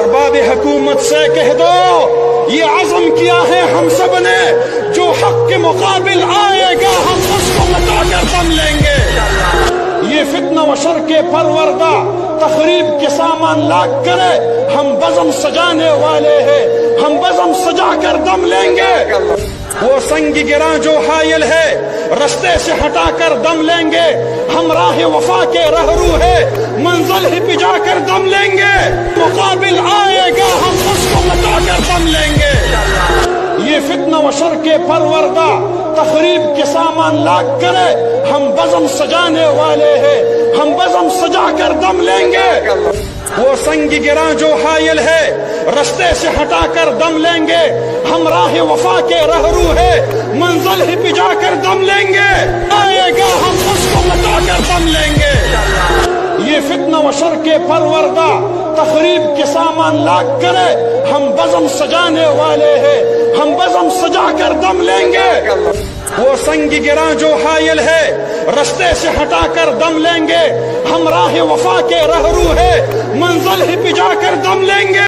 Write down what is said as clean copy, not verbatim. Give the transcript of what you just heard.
ارباب حکومت سے کہہ دو یہ عزم کیا ہے ہم سب نے، جو حق کے مقابل آئے گا ہم اس کو مٹا کر دم لیں گے۔ یہ فتنہ و شر کے پروردہ تخریب کے سامان لاگ کرے، ہم بزم سجانے والے ہیں، ہم بزم سجا کر دم لیں گے۔ وہ سنگ گراں جو حائل ہے رستے سے ہٹا کر دم لیں گے، ہم راہ وفا کے رہرو ہے، منزل ہی پہ جا کر دم لیں گے۔ مقابل آئے گا ہم اس کو مٹا کر دم لیں گے۔ یہ فتنہ و شر کے پروردہ تخریب کے سامان لاگ کرے، ہم بزم سجانے والے ہیں، ہم بزم سجا کر دم لیں گے۔ وہ سنگ گراں جو حائل ہے رستے سے ہٹا کر دم لیں گے، ہم راہ وفا کے رہرو ہے، منزل ہی پہ جا کر دم لیں گے۔ آئے گا ہم اس کو مٹا کر دم لیں گے۔ یہ فتنہ و شر کے پروردہ تخریب کے سامان لاگ کرے، ہم بزم سجانے والے ہیں، ہم بزم سجا کر دم لیں گے۔ وہ سنگ گراں جو حائل ہے رستے سے ہٹا کر دم لیں گے، ہم راہ وفا کے رہرو ہے، منزل ہی پہ جا کر دم لیں گے۔